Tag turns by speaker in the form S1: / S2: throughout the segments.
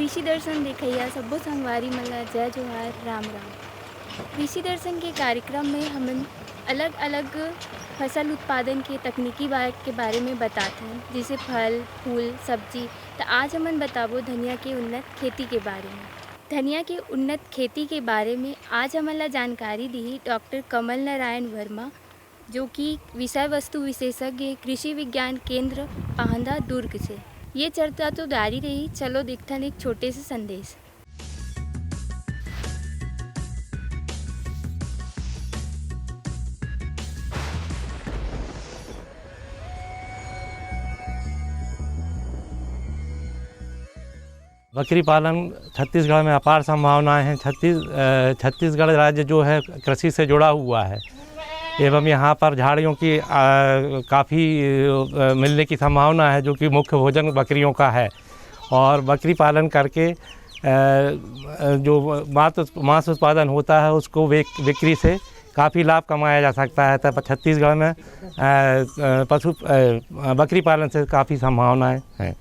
S1: कृषि दर्शन देखैया सब्बो संगवारी मन ला जय जोहार राम राम। कृषि दर्शन के कार्यक्रम में हमन अलग अलग फसल उत्पादन के तकनीकी बात के बारे में बताते हैं, जैसे फल फूल सब्जी। तो आज हमन बताबो धनिया के उन्नत खेती के बारे में। धनिया के उन्नत खेती के बारे में आज हमन ला जानकारी दी डॉक्टर कमल नारायण वर्मा, जो कि विषय वस्तु विशेषज्ञ कृषि विज्ञान केंद्र पाहंदा दुर्ग से। ये चर्चा तो जारी रही, चलो देखते हैं एक छोटे से संदेश।
S2: बकरी पालन छत्तीसगढ़ में अपार संभावनाएं हैं। छत्तीसगढ़ राज्य जो है कृषि से जुड़ा हुआ है एवं यहाँ पर झाड़ियों की काफ़ी मिलने की संभावना है, जो कि मुख्य भोजन बकरियों का है। और बकरी पालन करके जो मांस उत्पादन होता है उसको बिक्री से काफ़ी लाभ कमाया जा सकता है। तब छत्तीसगढ़ में बकरी पालन से काफ़ी संभावनाएं हैं।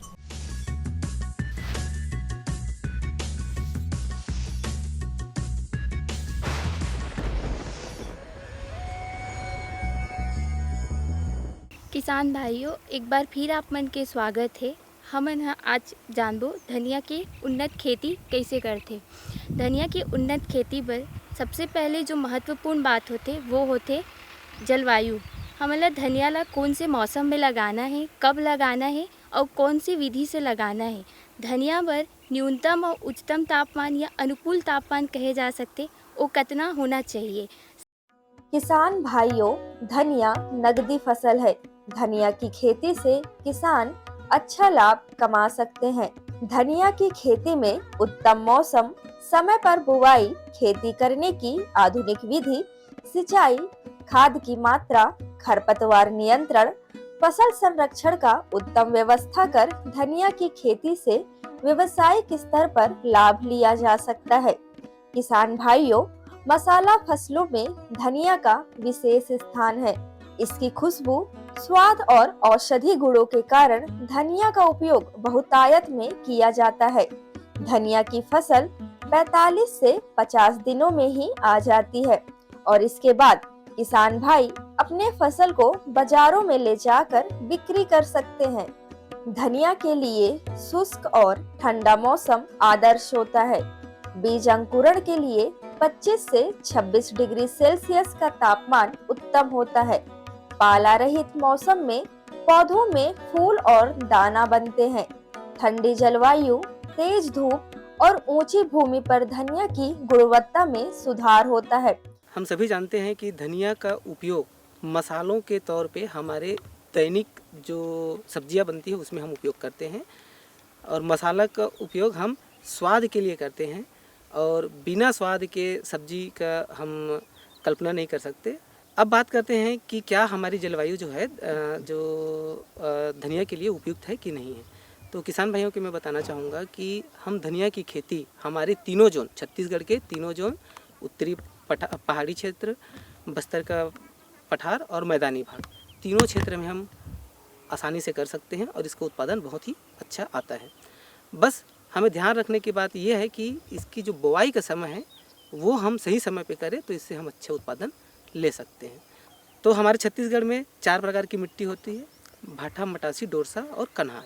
S1: किसान भाइयों, एक बार फिर आप मन के स्वागत है। हमन आज जानबो धनिया के उन्नत खेती कैसे करथे। धनिया की उन्नत खेती बर सबसे पहले जो महत्वपूर्ण बात होते वो होते जलवायु। हमन ला धनिया ला कौन से मौसम में लगाना है, कब लगाना है और कौन सी विधि से लगाना है। धनिया बर न्यूनतम और उच्चतम तापमान या अनुकूल तापमान कहे जा सकते वो कितना होना चाहिए।
S3: किसान भाइयों, धनिया नगदी फसल है। धनिया की खेती से किसान अच्छा लाभ कमा सकते हैं। धनिया की खेती में उत्तम मौसम, समय पर बुवाई, खेती करने की आधुनिक विधि, सिंचाई, खाद की मात्रा, खरपतवार नियंत्रण, फसल संरक्षण का उत्तम व्यवस्था कर धनिया की खेती से व्यवसायिक स्तर पर लाभ लिया जा सकता है। किसान भाइयों, मसाला फसलों में धनिया का विशेष स्थान है। इसकी खुशबू, स्वाद और औषधि गुणों के कारण धनिया का उपयोग बहुतायत में किया जाता है। धनिया की फसल 45 से 50 दिनों में ही आ जाती है और इसके बाद किसान भाई अपने फसल को बाजारों में ले जाकर बिक्री कर सकते हैं। धनिया के लिए शुष्क और ठंडा मौसम आदर्श होता है। बीज अंकुरण के लिए 25 से 26 डिग्री सेल्सियस का तापमान उत्तम होता है। पाला रहित मौसम में पौधों में फूल और दाना बनते हैं। ठंडी जलवायु, तेज धूप और ऊंची भूमि पर धनिया की गुणवत्ता में सुधार होता है।
S4: हम सभी जानते हैं कि धनिया का उपयोग मसालों के तौर पे हमारे दैनिक जो सब्जियां बनती है उसमें हम उपयोग करते हैं, और मसाला का उपयोग हम स्वाद के लिए करते हैं, और बिना स्वाद के सब्जी का हम कल्पना नहीं कर सकते। अब बात करते हैं कि क्या हमारी जलवायु जो है धनिया के लिए उपयुक्त है कि नहीं है। तो किसान भाइयों को मैं बताना चाहूँगा कि हम धनिया की खेती हमारे तीनों जोन, छत्तीसगढ़ के तीनों जोन, उत्तरी पहाड़ी क्षेत्र, बस्तर का पठार और मैदानी भाग, तीनों क्षेत्र में हम आसानी से कर सकते हैं और इसका उत्पादन बहुत ही अच्छा आता है। बस हमें ध्यान रखने की बात यह है कि इसकी जो बुआई का समय है वो हम सही समय पे करें, तो इससे हम अच्छा उत्पादन ले सकते हैं। तो हमारे छत्तीसगढ़ में 4 प्रकार की मिट्टी होती है: भाठा, मटासी, डोरसा और कन्हार।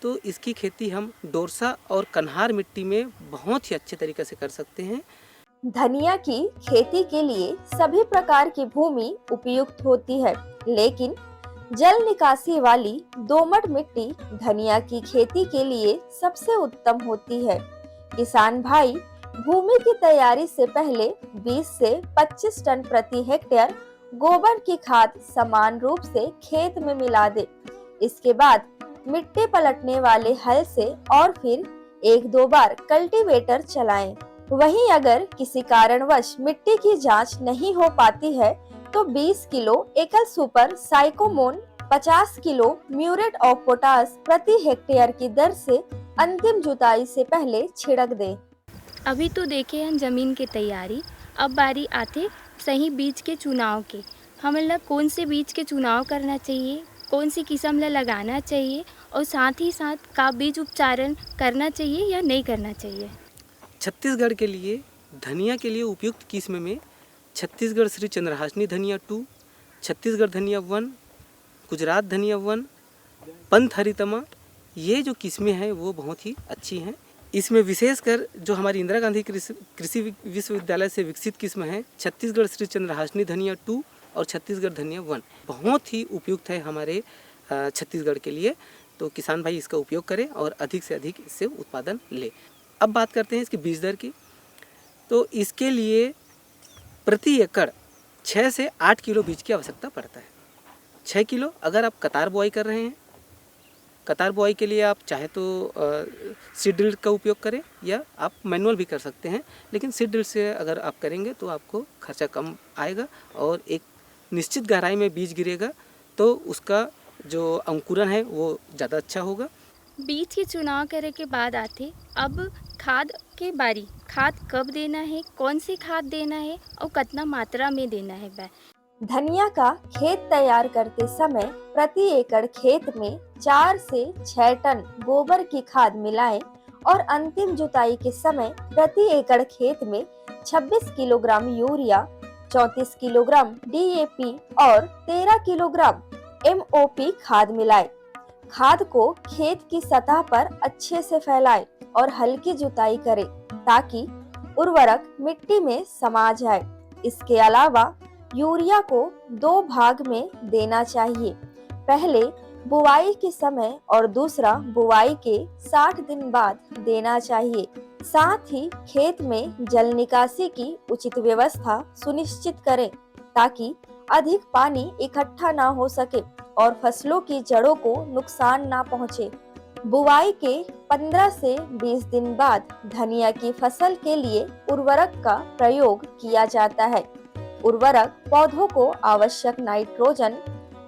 S4: तो इसकी खेती हम डोरसा और कन्हार मिट्टी में बहुत ही अच्छे तरीके से कर सकते हैं।
S3: धनिया की खेती के लिए सभी प्रकार की भूमि उपयुक्त होती है, लेकिन जल निकासी वाली दोमट मिट्टी धनिया की खेती के लिए सबसे उत्तम होती है। किसान भाई भूमि की तैयारी से पहले 20 से 25 टन प्रति हेक्टेयर गोबर की खाद समान रूप से खेत में मिला दे। इसके बाद मिट्टी पलटने वाले हल से और फिर 1-2 बार कल्टीवेटर चलाएं। वहीं अगर किसी कारणवश मिट्टी की जांच नहीं हो पाती है तो 20 किलो एकल सुपर साइकोमोन, 50 किलो म्यूरेट ऑफ पोटास प्रति हेक्टेयर की दर से अंतिम जुताई से पहले छिड़क दें।
S1: अभी तो देखे हम जमीन की तैयारी, अब बारी आते सही बीज के चुनाव के। हमें कौन से बीज के चुनाव करना चाहिए, कौन सी किस्म ला लगाना चाहिए और साथ ही साथ का बीज उपचारण करना चाहिए या नहीं करना चाहिए।
S4: छत्तीसगढ़ के लिए धनिया के लिए उपयुक्त किस्म में छत्तीसगढ़ श्री चंद्रहासनी धनिया 2, छत्तीसगढ़ धनिया 1, गुजरात धनिया 1, पंथ हरितमा, ये जो किस्में हैं वो बहुत ही अच्छी हैं। इसमें विशेषकर जो हमारी इंदिरा गांधी कृषि विश्वविद्यालय से विकसित किस्म है छत्तीसगढ़ श्री चंद्रहासनी धनिया 2 और छत्तीसगढ़ धनिया 1 बहुत ही उपयुक्त है हमारे छत्तीसगढ़ के लिए। तो किसान भाई इसका उपयोग करें और अधिक से अधिक इससे उत्पादन ले। अब बात करते हैं इसकी बीज दर की। तो इसके लिए प्रति एकड़ 6 से 8 किलो बीज की आवश्यकता पड़ता है। 6 किलो अगर आप कतार बुआई कर रहे हैं, कतार बुआई के लिए आप चाहे तो सीड ड्रिल का उपयोग करें या आप मैनुअल भी कर सकते हैं, लेकिन सीड ड्रिल से अगर आप करेंगे तो आपको खर्चा कम आएगा और एक निश्चित गहराई में बीज गिरेगा तो उसका जो अंकुरण है वो ज़्यादा अच्छा होगा।
S1: बीज के चुनाव करे के बाद आते अब खाद के बारी। खाद कब देना है, कौन सी खाद देना है और कितना मात्रा में देना है।
S3: धनिया का खेत तैयार करते समय प्रति एकड़ खेत में 4 से 6 टन गोबर की खाद मिलाएं और अंतिम जुताई के समय प्रति एकड़ खेत में 26 किलोग्राम यूरिया, 34 किलोग्राम DAP और 13 किलोग्राम MOP खाद मिलाएं। खाद को खेत की सतह पर अच्छे से फैलाएं और हल्की जुताई करें ताकि उर्वरक मिट्टी में समा जाए। इसके अलावा यूरिया को 2 भाग में देना चाहिए, पहले बुवाई के समय और दूसरा बुवाई के 60 दिन बाद देना चाहिए। साथ ही खेत में जल निकासी की उचित व्यवस्था सुनिश्चित करें ताकि अधिक पानी इकट्ठा ना हो सके और फसलों की जड़ों को नुकसान ना पहुंचे। बुवाई के 15 से 20 दिन बाद धनिया की फसल के लिए उर्वरक का प्रयोग किया जाता है। उर्वरक पौधों को आवश्यक नाइट्रोजन,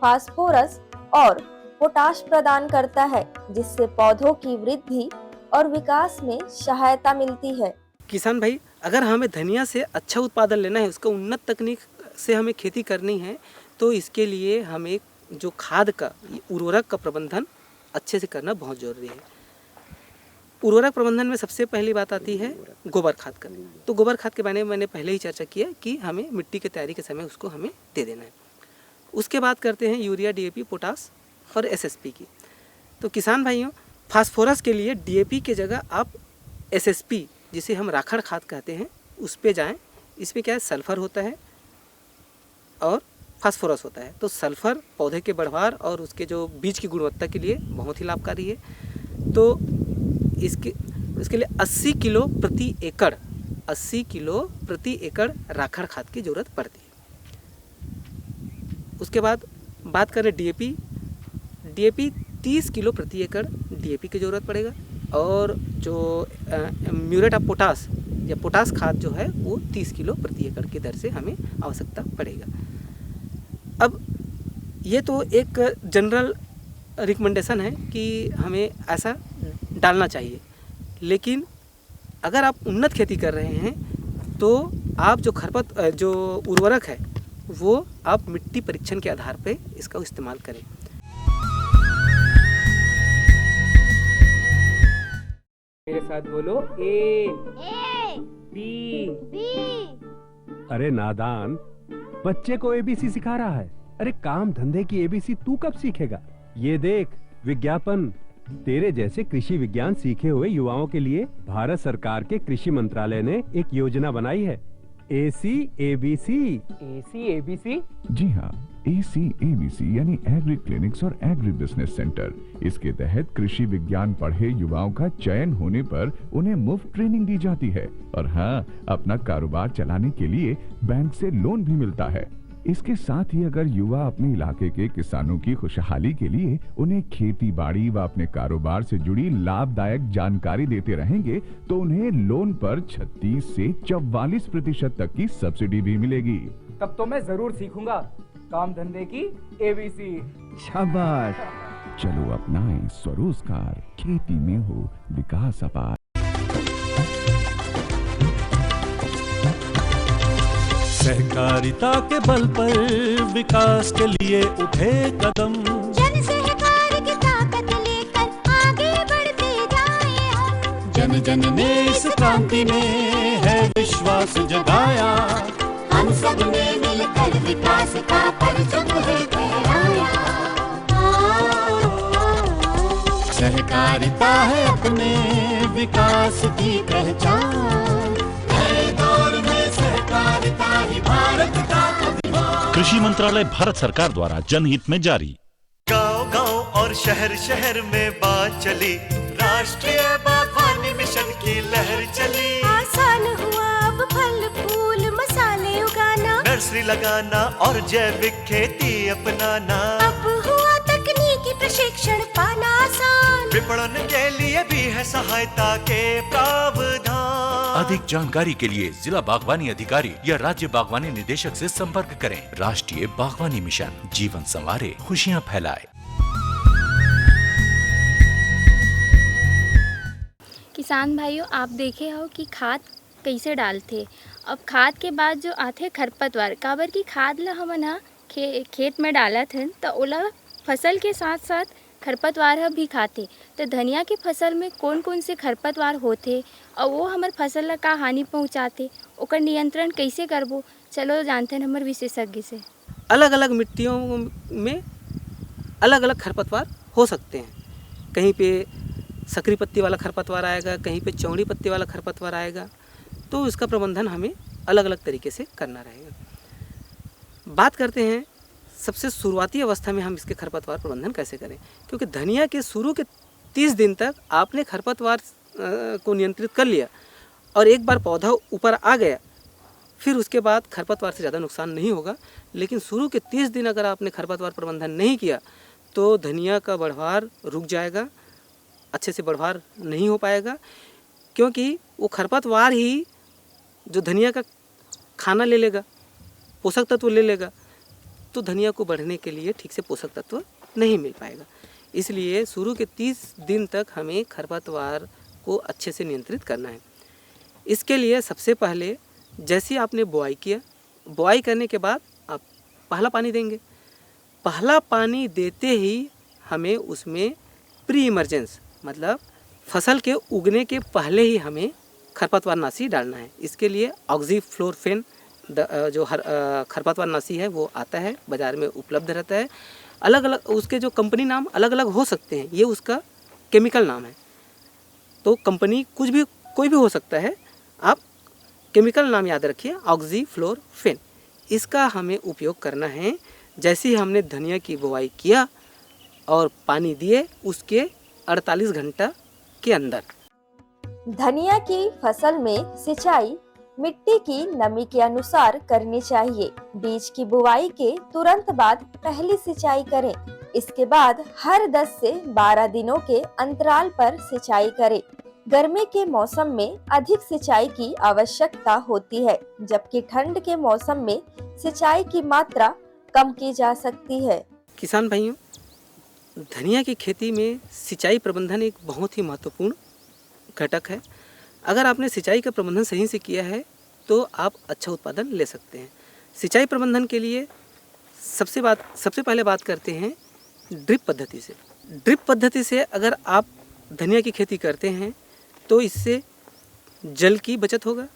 S3: फास्फोरस और पोटाश प्रदान करता है, जिससे पौधों की वृद्धि और विकास में सहायता मिलती है।
S4: किसान भाई, अगर हमें धनिया से अच्छा उत्पादन लेना है, उसका उन्नत तकनीक से हमें खेती करनी है, तो इसके लिए हमें जो खाद का उर्वरक का प्रबंधन अच्छे से करना बहुत ज़रूरी है। उर्वरक प्रबंधन में सबसे पहली बात आती है गोबर खाद का। तो गोबर खाद के बारे में मैंने पहले ही चर्चा किया कि हमें मिट्टी की तैयारी के समय उसको हमें दे देना है। उसके बाद करते हैं यूरिया, DAP, पोटास और SSP की। तो किसान भाइयों, फास्फोरस के लिए DAP के जगह आप SSP, जिसे हम राखड़ खाद कहते हैं, उस पे जाएं। इस पे क्या है, सल्फर होता है और फास्फोरस होता है। तो सल्फर पौधे के बढ़वार और उसके जो बीज की गुणवत्ता के लिए बहुत ही लाभकारी है। तो इसके लिए 80 किलो प्रति एकड़ 80 किलो प्रति एकड़ राखड़ खाद की ज़रूरत पड़ती है। उसके बाद बात करें DAP 30 किलो प्रति एकड़ DAP की ज़रूरत पड़ेगा और जो म्यूरेट ऑफ पोटास या पोटास खाद जो है वो 30 किलो प्रति एकड़ की दर से हमें आवश्यकता पड़ेगा। अब ये तो एक जनरल रिकमेंडेशन है कि हमें ऐसा डालना चाहिए, लेकिन अगर आप उन्नत खेती कर रहे हैं तो आप जो उर्वरक है वो आप मिट्टी परीक्षण के आधार पे इसका इस्तेमाल करें। मेरे साथ बोलो ए बी।
S5: अरे नादान, बच्चे को ABC सिखा रहा है। अरे काम धंधे की ABC तू कब सीखेगा? ये देख विज्ञापन। तेरे जैसे कृषि विज्ञान सीखे हुए युवाओं के लिए भारत सरकार के कृषि मंत्रालय ने एक योजना बनाई है, AC-ABC।
S4: AC-ABC?
S6: जी हाँ, AC-ABC यानी एग्री क्लिनिक्स और एग्री बिजनेस सेंटर। इसके तहत कृषि विज्ञान पढ़े युवाओं का चयन होने पर उन्हें मुफ्त ट्रेनिंग दी जाती है और हाँ, अपना कारोबार चलाने के लिए बैंक से लोन भी मिलता है। इसके साथ ही अगर युवा अपने इलाके के किसानों की खुशहाली के लिए उन्हें खेती बाड़ी व अपने कारोबार से जुड़ी लाभदायक जानकारी देते रहेंगे तो उन्हें लोन पर 36 से 44% तक की सब्सिडी भी मिलेगी।
S7: तब तो मैं जरूर सीखूंगा काम धंधे की ABC।
S6: शाबाश, चलो अपनाएं स्वरोजगार, खेती में हो विकास अपार।
S8: सहकारिता के बल पर विकास के लिए उठे कदम,
S9: जन
S8: जन जन ने इस क्रांति में है विश्वास जगाया। हम सब ने मिलकर विकास का परचम है फहराया। सहकारिता है अपने विकास की पहचान। नए दौर में सहकारिता ही भारत का अभिमान।
S9: कृषि मंत्रालय भारत सरकार द्वारा जनहित में जारी।
S10: गांव-गांव और शहर शहर में बात चली, राष्ट्रीय बागवानी मिशन की लहर चली।
S8: आसान हुआ अब फल फूल मसाले उगाना,
S10: नर्सरी लगाना और जैविक खेती अपनाना।
S8: अब हुआ तकनीकी प्रशिक्षण पाना आसान,
S10: विपणन के लिए भी है सहायता के प्रावधान।
S11: अधिक जानकारी के लिए जिला बागवानी अधिकारी या राज्य बागवानी निदेशक से संपर्क करें। राष्ट्रीय बागवानी मिशन, जीवन संवारे, खुशियां फैलाए।
S1: किसान भाइयों, आप देखे हो कि खाद कैसे डालते। अब खाद के बाद जो आते खरपतवार, काबर की खाद ला हमन हा खेत में डालत हन तो ओला फसल के साथ साथ खरपतवार ह भी खाते। तो धनिया के फसल में कौन कौन से खरपतवार होते और वो हमार फसल ला का हानि पहुँचाते, ओकर नियंत्रण कैसे करबो, चलो जानते हैं हमारे विशेषज्ञ से।
S4: अलग अलग मिट्टियों में अलग अलग खरपतवार हो सकते हैं। कहीं पे सकरी पत्ती वाला खरपतवार आएगा, कहीं पे चौड़ी पत्ती वाला खरपतवार आएगा। तो इसका प्रबंधन हमें अलग अलग तरीके से करना रहेगा। बात करते हैं सबसे शुरुआती अवस्था में हम इसके खरपतवार प्रबंधन कैसे करें, क्योंकि धनिया के शुरू के 30 दिन तक आपने खरपतवार को नियंत्रित कर लिया और एक बार पौधा ऊपर आ गया, फिर उसके बाद खरपतवार से ज़्यादा नुकसान नहीं होगा। लेकिन शुरू के 30 दिन अगर आपने खरपतवार प्रबंधन नहीं किया तो धनिया का बढ़वार रुक जाएगा, अच्छे से बढ़वार नहीं हो पाएगा, क्योंकि वो खरपतवार ही जो धनिया का खाना ले लेगा, पोषक तत्व ले लेगा, तो धनिया को बढ़ने के लिए ठीक से पोषक तत्व नहीं मिल पाएगा। इसलिए शुरू के 30 दिन तक हमें खरपतवार को अच्छे से नियंत्रित करना है। इसके लिए सबसे पहले जैसे आपने बुआई किया, बुआई करने के बाद आप पहला पानी देंगे। पहला पानी देते ही हमें उसमें प्री इमरजेंस मतलब फसल के उगने के पहले ही हमें खरपतवार नाशी डालना है। इसके लिए ऑक्सीफ्लोरोफेन जो खरपतवार नाशी है वो आता है, बाज़ार में उपलब्ध रहता है। अलग अलग उसके जो कंपनी नाम अलग अलग हो सकते हैं, ये उसका केमिकल नाम है। तो कंपनी कोई भी हो सकता है, आप केमिकल नाम याद रखिए, ऑक्सीफ्लोरोफेन। इसका हमें उपयोग करना है जैसे ही हमने धनिया की बुआई किया और पानी दिए उसके 48 घंटा के अंदर।
S3: धनिया की फसल में सिंचाई मिट्टी की नमी के अनुसार करनी चाहिए। बीज की बुआई के तुरंत बाद पहली सिंचाई करें। इसके बाद हर 10 से 12 दिनों के अंतराल पर सिंचाई करें। गर्मी के मौसम में अधिक सिंचाई की आवश्यकता होती है, जबकि ठंड के मौसम में सिंचाई की मात्रा कम की जा सकती है।
S4: किसान भाइयों, धनिया की खेती में सिंचाई प्रबंधन एक बहुत ही महत्वपूर्ण घटक है। अगर आपने सिंचाई का प्रबंधन सही से किया है तो आप अच्छा उत्पादन ले सकते हैं। सिंचाई प्रबंधन के लिए सबसे पहले बात करते हैं ड्रिप पद्धति से। ड्रिप पद्धति से अगर आप धनिया की खेती करते हैं तो इससे जल की बचत होगा।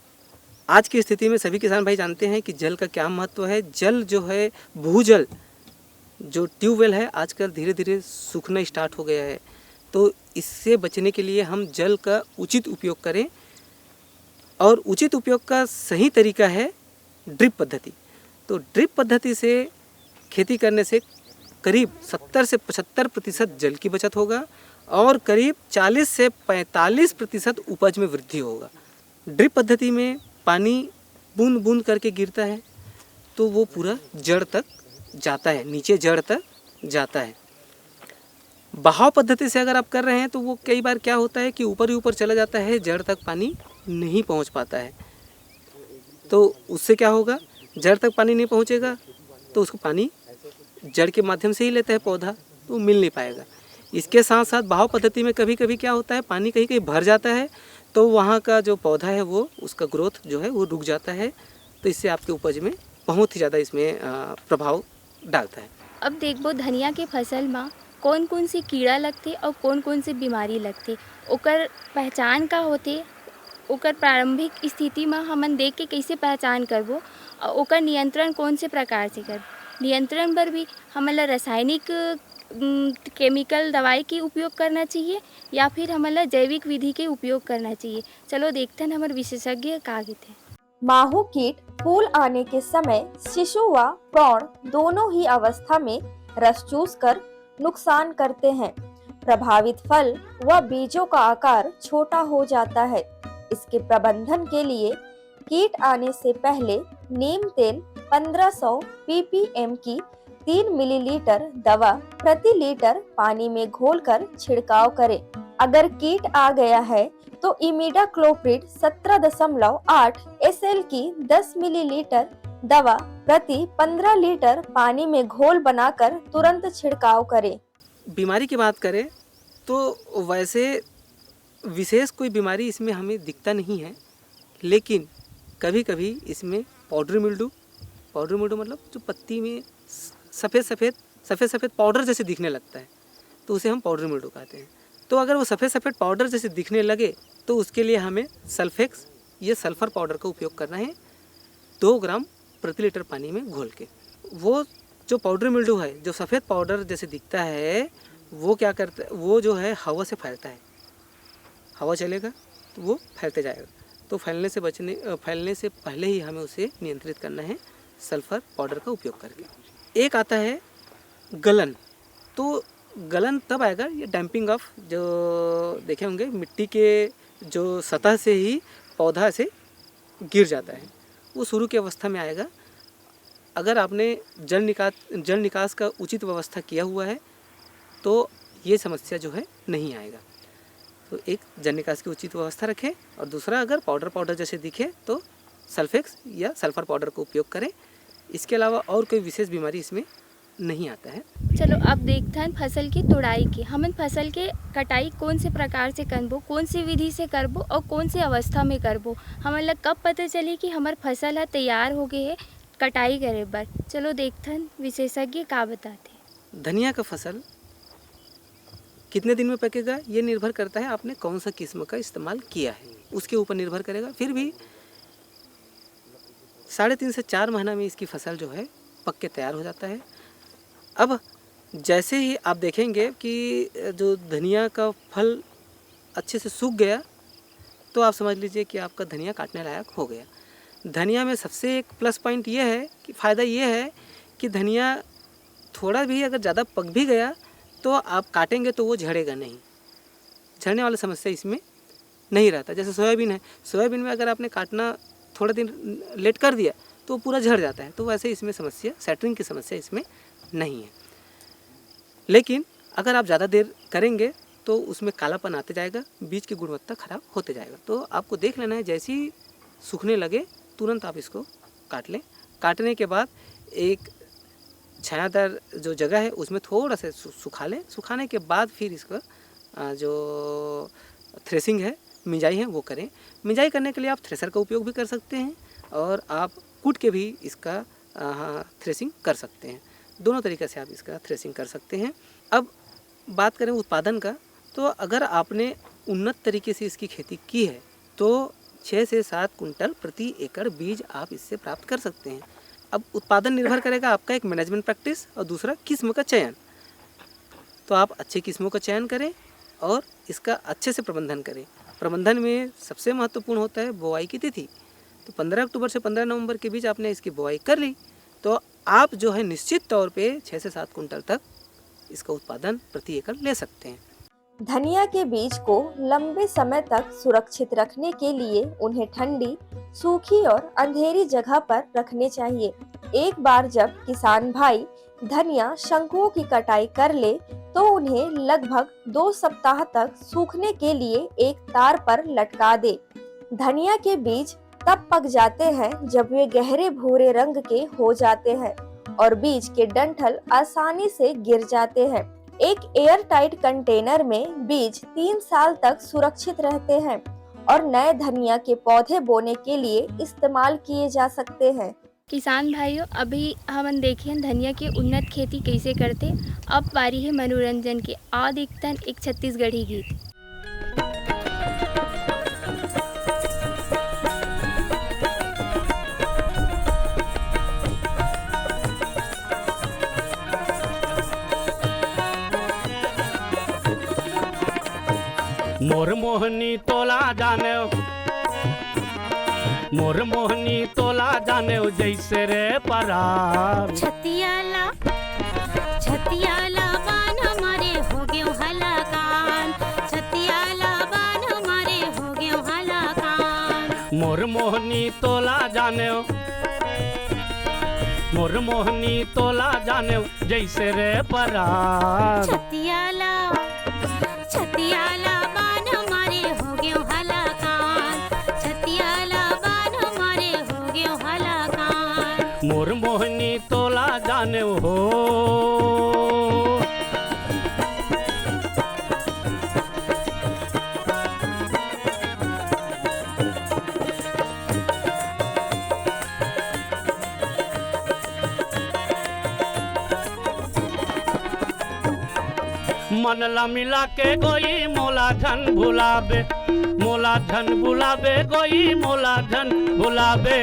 S4: आज की स्थिति में सभी किसान भाई जानते हैं कि जल का क्या महत्व है। जल जो है, भूजल जो ट्यूबवेल है आजकल धीरे धीरे सूखना स्टार्ट हो गया है। तो इससे बचने के लिए हम जल का उचित उपयोग करें, और उचित उपयोग का सही तरीका है ड्रिप पद्धति। तो ड्रिप पद्धति से खेती करने से करीब 70 से 75% जल की बचत होगा और करीब 40 से 45% उपज में वृद्धि होगा। ड्रिप पद्धति में पानी बूंद बूंद करके गिरता है तो वो पूरा जड़ तक जाता है, नीचे जड़ तक जाता है। बहाव पद्धति से अगर आप कर रहे हैं तो वो कई बार क्या होता है कि ऊपर ही ऊपर चला जाता है, जड़ तक पानी नहीं पहुंच पाता है। तो उससे क्या होगा, जड़ तक पानी नहीं पहुंचेगा तो उसको पानी जड़ के माध्यम से ही लेता है पौधा, तो मिल नहीं पाएगा। इसके साथ साथ बहाव पद्धति में कभी कभी क्या होता है, पानी कहीं कहीं भर जाता है तो वहाँ का जो पौधा है वो उसका ग्रोथ जो है वो रुक जाता है। तो इससे आपके उपज में बहुत ही ज़्यादा इसमें प्रभाव डालता है।
S1: अब देखो धनिया के फसल में कौन कौन सी कीड़ा लगते और कौन कौन सी बीमारी लगते, ओकर पहचान का होते, ओकर प्रारंभिक स्थिति में हमन देख के कैसे पहचान करबो और ओकर नियंत्रण कौन से प्रकार से करबो। नियंत्रण पर भी हमला रासायनिक केमिकल दवाई के उपयोग करना चाहिए या फिर हमला जैविक विधि के उपयोग करना चाहिए। चलो देखते हैं हमारे विशेषज्ञ का कहते हैं।
S3: माहू कीट फूल आने के समय शिशु व प्रौढ़ दोनों ही अवस्था में रस चूस कर नुकसान करते हैं। प्रभावित फल व बीजों का आकार छोटा हो जाता है। इसके प्रबंधन के लिए कीट आने से पहले नीम तेल 1500 ppm की 3 मिलीलीटर दवा प्रति लीटर पानी में घोलकर छिड़काव करें। अगर कीट आ गया है तो इमिडाक्लोप्रिड 17.8 SL की 10 मिलीलीटर दवा प्रति 15 लीटर पानी में घोल बनाकर तुरंत छिड़काव करें।
S4: बीमारी की बात करें तो वैसे विशेष कोई बीमारी इसमें हमें दिखता नहीं है, लेकिन कभी कभी इसमें पाउडर मिल्ड्यू मतलब जो पत्ती में सफ़ेद सफ़ेद पाउडर जैसे दिखने लगता है, तो उसे हम पाउडर मिल्ड्यू कहते हैं। तो अगर वो सफ़ेद पाउडर जैसे दिखने लगे तो उसके लिए हमें सल्फेक्स या सल्फ़र पाउडर का उपयोग करना है 2 ग्राम प्रति लीटर पानी में घोल के। वो जो पाउडर मिल्ड्यू है, जो सफ़ेद पाउडर जैसे दिखता है, वो क्या करता है, वो जो है हवा से फैलता है। हवा चलेगा तो वो फैलते जाएगा, तो फैलने से पहले ही हमें उसे नियंत्रित करना है सल्फ़र पाउडर का उपयोग करके। एक आता है गलन, तो गलन तब आएगा ये डैम्पिंग ऑफ, जो देखे होंगे मिट्टी के जो सतह से ही पौधा से गिर जाता है, वो शुरू की अवस्था में आएगा। अगर आपने जल निकास का उचित व्यवस्था किया हुआ है तो ये समस्या जो है नहीं आएगा। तो एक जल निकास की उचित व्यवस्था रखें, और दूसरा अगर पाउडर जैसे दिखे तो सल्फेक्स या सल्फ़र पाउडर का उपयोग करें। इसके अलावा और कोई विशेष बीमारी इसमें नहीं आता है।
S1: चलो अब देखते हैं फसल की तुड़ाई की। हमन फसल के कटाई कौन से प्रकार से करबो, कौन सी विधि से करबो और कौन सी अवस्था में करबो, हमन ला कब पता चले कि हमार फसल है तैयार हो गए है कटाई करे बर। चलो देखते हैं विशेषज्ञ का बताते हैं।
S4: धनिया का फसल कितने दिन में पकेगा ये निर्भर करता है आपने कौन सा किस्म का इस्तेमाल किया है, उसके ऊपर निर्भर करेगा। फिर भी 3.5 से 4 महीना में इसकी फसल जो है पक के तैयार हो जाता है। अब जैसे ही आप देखेंगे कि जो धनिया का फल अच्छे से सूख गया तो आप समझ लीजिए कि आपका धनिया काटने लायक हो गया। धनिया में सबसे एक प्लस पॉइंट ये है कि फ़ायदा ये है कि धनिया थोड़ा भी अगर ज़्यादा पक भी गया तो आप काटेंगे तो वो झड़ेगा नहीं, झड़ने वाला समस्या इसमें नहीं रहता। जैसे सोयाबीन है, सोयाबीन में अगर आपने काटना थोड़ा दिन लेट कर दिया तो वो पूरा झड़ जाता है, तो वैसे इसमें समस्या, सैटरिंग की समस्या इसमें नहीं है। लेकिन अगर आप ज़्यादा देर करेंगे तो उसमें कालापन आते जाएगा, बीज की गुणवत्ता खराब होते जाएगा। तो आपको देख लेना है, जैसे ही सूखने लगे तुरंत आप इसको काट लें। काटने के बाद एक छायादार जो जगह है उसमें थोड़ा सा सुखा लें। सुखाने के बाद फिर इसका जो थ्रेसिंग है, मिंजाई है, वो करें। मिंजाई करने के लिए आप थ्रेसर का उपयोग भी कर सकते हैं और आप कूट के भी इसका थ्रेसिंग कर सकते हैं। दोनों तरीक़े से आप इसका थ्रेसिंग कर सकते हैं। अब बात करें उत्पादन का, तो अगर आपने उन्नत तरीके से इसकी खेती की है तो 6 से 7 कुंटल प्रति एकड़ बीज आप इससे प्राप्त कर सकते हैं। अब उत्पादन निर्भर करेगा आपका एक मैनेजमेंट प्रैक्टिस और दूसरा किस्म का चयन। तो आप अच्छे किस्मों का चयन करें और इसका अच्छे से प्रबंधन करें। प्रबंधन में सबसे महत्वपूर्ण होता है बुआई की तिथि। तो 15 अक्टूबर से 15 नवंबर के बीच आपने इसकी बुआई कर ली तो आप जो है निश्चित तौर पे 6 से 7 कुंटल तक इसका उत्पादन प्रति एकड़ ले सकते हैं।
S3: धनिया के बीज को लंबे समय तक सुरक्षित रखने के लिए उन्हें ठंडी, सूखी और अंधेरी जगह पर रखने चाहिए। एक बार जब किसान भाई धनिया शंकुओं की कटाई कर ले तो उन्हें लगभग 2 सप्ताह तक सूखने के लिए एक तार पर लटका दे। धनिया के बीज तब पक जाते हैं जब वे गहरे भूरे रंग के हो जाते हैं और बीज के डंठल आसानी से गिर जाते हैं। एक एयर टाइट कंटेनर में बीज 3 साल तक सुरक्षित रहते हैं और नए धनिया के पौधे बोने के लिए इस्तेमाल किए जा सकते हैं।
S1: किसान भाइयों, अभी हम देखिए धनिया की उन्नत खेती कैसे करते। अब बारी है मनोरंजन की। आओ देखते हैं एक छत्तीसगढ़ी गीत।
S12: मोर मोहनी तोला जाने, मोर मोहनी तोला जाने जैसे रे परार।
S13: छतियाला छतियाला बान हमारे हो गए हलाकान, छतियाला बान हमारे हो गए हलाकान।
S12: मोर मोहनी तोला जाने, मोर मोहनी तोला जाने जैसे रे परार।
S13: छतियाला छतियाला बान हमारे हो गए हलाकान, छतियाला बान हमारे हो गए हलाकान।
S12: मोर मोहनी तोला जाने हो। मन ला मिला के गोई मोला धन भुलाबे, मोला धन भुलाबे गोई मोला धन भुलाबे।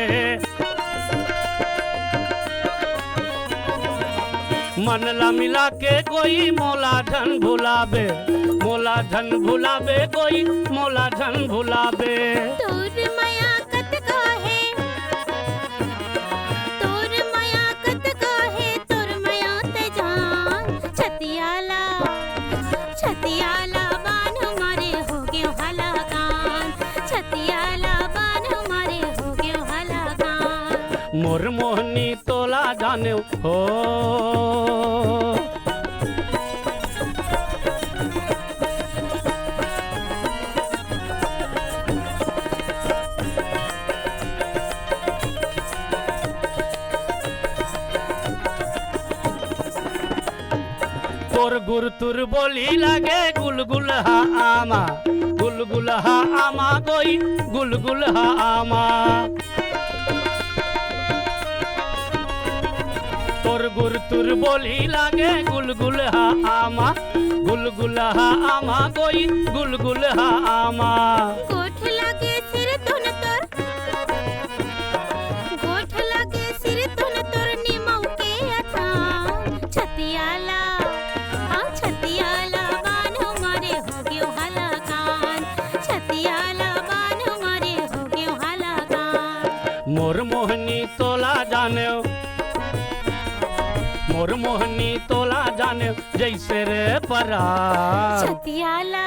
S12: मन ला मिला के कोई मोला धन भुलाबे, मोला धन भुलाबे कोई मोला धन भुलाबे।
S13: तोर माया कत काहे, तोर माया कत काहे, तोर माया ते जान। छतियाला छतियाला बान हमारे हो गए हलाकान, छतियाला बान हमारे हो गए हलाकान।
S12: मोर मोहनी तोला जाने हो। तोर गुर तुर बोली लागे गुलगुल हा आमा, गुलगुल हा आमा कोई गुलगुल हा आमा। तोर गुर तुर बोली लागे गुलगुल हा आमा, गुलगुल हा आमा कोई गुलगुल हा आमा।
S13: गोठ लागे सिर तुन तोर, गोठ लागे सिर तुन तोर निमौ के अथान। छतियाला छतियाला बान हमारे हो गए हलाकान, छतियाला बान हमारे हो गए हलाकान।
S12: मोर मोहनी तोला जाने, मोर मोहनी तोला जाने जैसे रे परार।
S13: छतियाला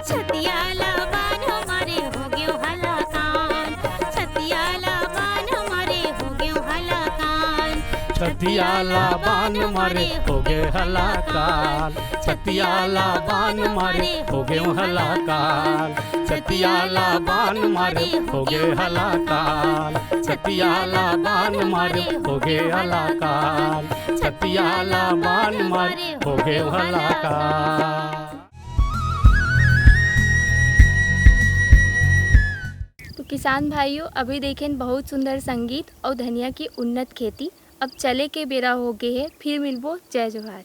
S13: छतियाला बान हमारे हो गए हलाकान, छतियाला बान हमारे हो गए हलाकान।
S12: छतियाला बान मारे हो गए हलाकान, छतियाला बान मारे हो गए हलाकान, छतियाला बान मारे हो गए हलाकान, छतियाला बान मारे हो गए हलाकान, छतियाला बान मारे हो गए हलाकान।
S1: तो किसान भाइयों, अभी देखें बहुत सुंदर संगीत और धनिया की उन्नत खेती। अब चले के बेरा हो गए है। फिर मिलबो। जय जोहार।